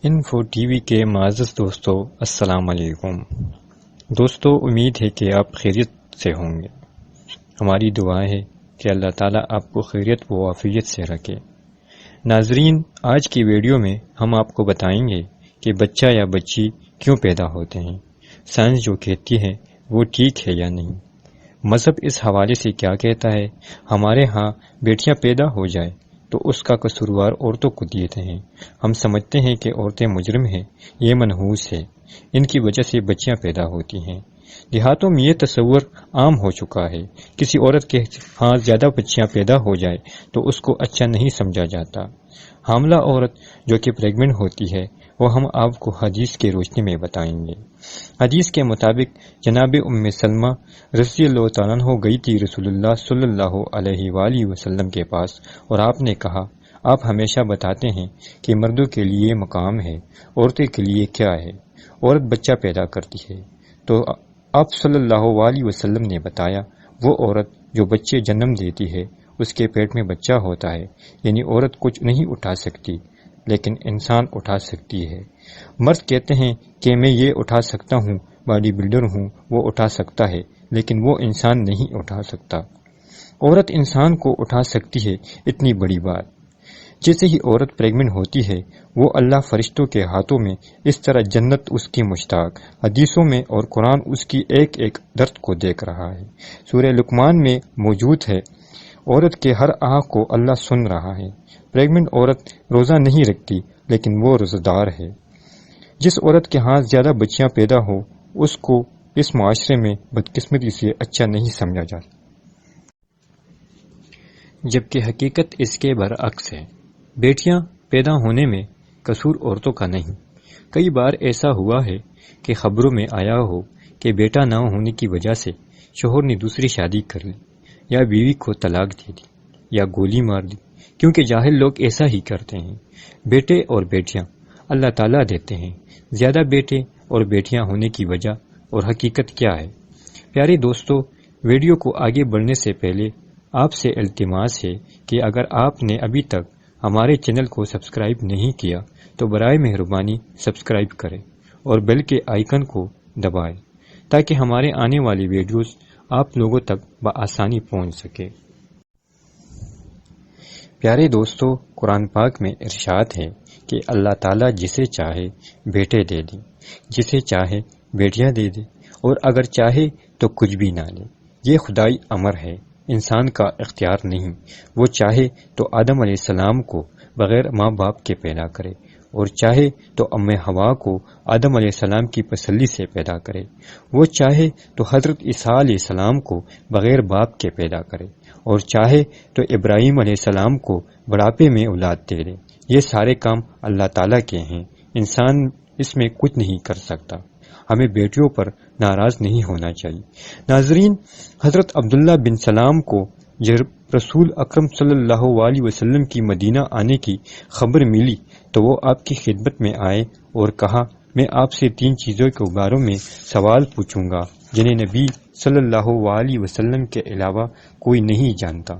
Info T V کے معزز دوستو السلام علیکم۔ دوستو امید ہے کہ آپ خیریت سے ہوں گے۔ ہماری دعا ہے کہ اللہ تعالیٰ آپ کو خیریت و عافیت سے رکھے۔ ناظرین، آج کی ویڈیو میں ہم آپ کو بتائیں گے کہ بچہ یا بچی کیوں پیدا ہوتے ہیں، سائنس جو کہتی ہے وہ ٹھیک ہے یا نہیں، مذہب اس حوالے سے کیا کہتا ہے۔ ہمارے ہاں بیٹیاں پیدا ہو جائے تو اس کا قصوروار عورتوں کو دیتے ہیں۔ ہم سمجھتے ہیں کہ عورتیں مجرم ہیں، یہ منحوس ہے، ان کی وجہ سے بچیاں پیدا ہوتی ہیں۔ دیہاتوں میں یہ تصور عام ہو چکا ہے، کسی عورت کے ہاں زیادہ بچیاں پیدا ہو جائے تو اس کو اچھا نہیں سمجھا جاتا۔ حاملہ عورت جو کہ پریگننٹ ہوتی ہے وہ ہم آپ کو حدیث کی روشنی میں بتائیں گے۔ حدیث کے مطابق جناب ام سلمہ رضی اللہ تعالیٰ عنہ گئی تھی رسول اللہ صلی اللہ علیہ وآلہ وسلم کے پاس، اور آپ نے کہا، آپ ہمیشہ بتاتے ہیں کہ مردوں کے لیے مقام ہے، عورتوں کے لیے کیا ہے؟ عورت بچہ پیدا کرتی ہے۔ تو آپ صلی اللہ علیہ وسلم نے بتایا، وہ عورت جو بچے جنم دیتی ہے اس کے پیٹ میں بچہ ہوتا ہے، یعنی عورت کچھ نہیں اٹھا سکتی لیکن انسان اٹھا سکتی ہے۔ مرد کہتے ہیں کہ میں یہ اٹھا سکتا ہوں، باڈی بلڈر ہوں، وہ اٹھا سکتا ہے، لیکن وہ انسان نہیں اٹھا سکتا۔ عورت انسان کو اٹھا سکتی ہے، اتنی بڑی بات۔ جیسے ہی عورت پریگننٹ ہوتی ہے وہ اللہ فرشتوں کے ہاتھوں میں اس طرح جنت اس کی مشتاق، حدیثوں میں اور قرآن اس کی ایک ایک درد کو دیکھ رہا ہے۔ سورہ لقمان میں موجود ہے، عورت کے ہر آہ کو اللہ سن رہا ہے۔ پریگننٹ عورت روزہ نہیں رکھتی لیکن وہ روزہ دار ہے۔ جس عورت کے ہاں زیادہ بچیاں پیدا ہو اس کو اس معاشرے میں بدقسمتی سے اچھا نہیں سمجھا جاتا، جبکہ حقیقت اس کے برعکس ہے۔ بیٹیاں پیدا ہونے میں قصور عورتوں کا نہیں۔ کئی بار ایسا ہوا ہے کہ خبروں میں آیا ہو کہ بیٹا نہ ہونے کی وجہ سے شوہر نے دوسری شادی کر لی، یا بیوی کو طلاق دے دی، یا گولی مار دی، کیونکہ جاہل لوگ ایسا ہی کرتے ہیں۔ بیٹے اور بیٹیاں اللہ تعالیٰ دیتے ہیں، زیادہ بیٹے اور بیٹیاں ہونے کی وجہ اور حقیقت کیا ہے؟ پیارے دوستو، ویڈیو کو آگے بڑھنے سے پہلے آپ سے التماس ہے کہ اگر آپ نے ابھی تک ہمارے چینل کو سبسکرائب نہیں کیا تو برائے مہربانی سبسکرائب کریں اور بیل کے آئیکن کو دبائیں تاکہ ہمارے آنے والی ویڈیوز آپ لوگوں تک بآسانی پہنچ سکے۔ پیارے دوستو، قرآن پاک میں ارشاد ہے کہ اللہ تعالیٰ جسے چاہے بیٹے دے دے، جسے چاہے بیٹیاں دے دے، اور اگر چاہے تو کچھ بھی نہ لے۔ یہ خدائی امر ہے، انسان کا اختیار نہیں۔ وہ چاہے تو آدم علیہ السلام کو بغیر ماں باپ کے پیدا کرے، اور چاہے تو ام حوا کو آدم علیہ السلام کی تسلی سے پیدا کرے۔ وہ چاہے تو حضرت عیسیٰ علیہ السلام کو بغیر باپ کے پیدا کرے، اور چاہے تو ابراہیم علیہ السلام کو بڑھاپے میں اولاد دے دے۔ یہ سارے کام اللہ تعالیٰ کے ہیں، انسان اس میں کچھ نہیں کر سکتا۔ ہمیں بیٹیوں پر ناراض نہیں ہونا چاہیے۔ ناظرین، حضرت عبداللہ بن سلام کو جب رسول اکرم صلی اللہ علیہ وسلم کی مدینہ آنے کی خبر ملی تو وہ آپ کی خدمت میں آئے اور کہا، میں آپ سے 3 چیزوں کے بارے میں سوال پوچھوں گا جنہیں نبی صلی اللہ علیہ وسلم کے علاوہ کوئی نہیں جانتا،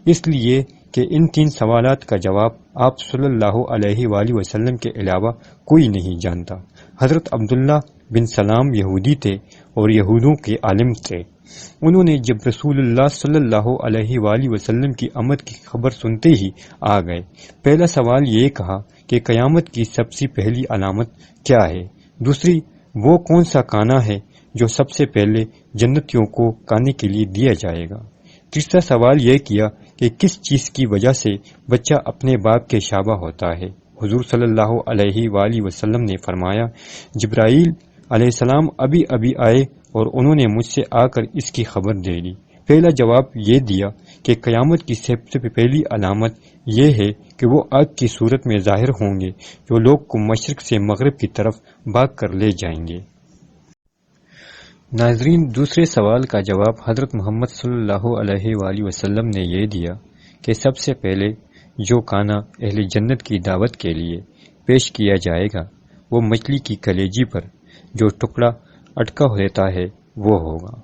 اس لیے کہ ان 3 سوالات کا جواب آپ صلی اللہ علیہ وآلہ وسلم کے علاوہ کوئی نہیں جانتا۔ حضرت عبداللہ بن سلام یہودی تھے اور یہودوں کے عالم تھے۔ انہوں نے جب رسول اللہ صلی اللہ علیہ وآلہ وسلم کی آمد کی خبر سنتے ہی آ گئے۔ پہلا سوال یہ کہا کہ قیامت کی سب سے پہلی علامت کیا ہے؟ دوسری، وہ کون سا کھانا ہے جو سب سے پہلے جنتیوں کو کھانے کے لیے دیا جائے گا؟ تیسرا سوال یہ کیا کہ کس چیز کی وجہ سے بچہ اپنے باپ کے شابہ ہوتا ہے؟ حضور صلی اللہ علیہ وآلہ وسلم نے فرمایا، جبرائیل علیہ السلام ابھی آئے اور انہوں نے مجھ سے آ کر اس کی خبر دے دی۔ پہلا جواب یہ دیا کہ قیامت کی سب سے پہلی علامت یہ ہے کہ وہ آگ کی صورت میں ظاہر ہوں گے جو لوگ کو مشرق سے مغرب کی طرف بھاگ کر لے جائیں گے۔ ناظرین، دوسرے سوال کا جواب حضرت محمد صلی اللہ علیہ وآلہ وسلم نے یہ دیا کہ سب سے پہلے جو کھانا اہل جنت کی دعوت کے لیے پیش کیا جائے گا وہ مچھلی کی کلیجی پر جو ٹکڑا اٹکا ہوتا ہے وہ ہوگا۔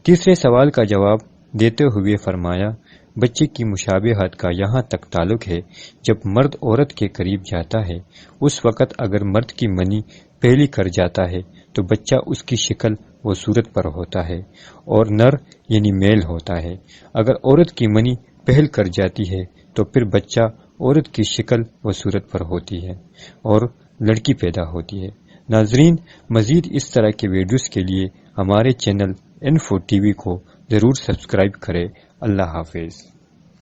تیسرے سوال کا جواب دیتے ہوئے فرمایا، بچے کی مشابہت کا یہاں تک تعلق ہے جب مرد عورت کے قریب جاتا ہے اس وقت اگر مرد کی منی پہلی کر جاتا ہے تو بچہ اس کی شکل و صورت پر ہوتا ہے اور نر یعنی میل ہوتا ہے۔ اگر عورت کی منی پہل کر جاتی ہے تو پھر بچہ عورت کی شکل و صورت پر ہوتی ہے اور لڑکی پیدا ہوتی ہے۔ ناظرین، مزید اس طرح کے ویڈیوز کے لیے ہمارے چینل انفو ٹی وی کو ضرور سبسکرائب کریں۔ اللہ حافظ۔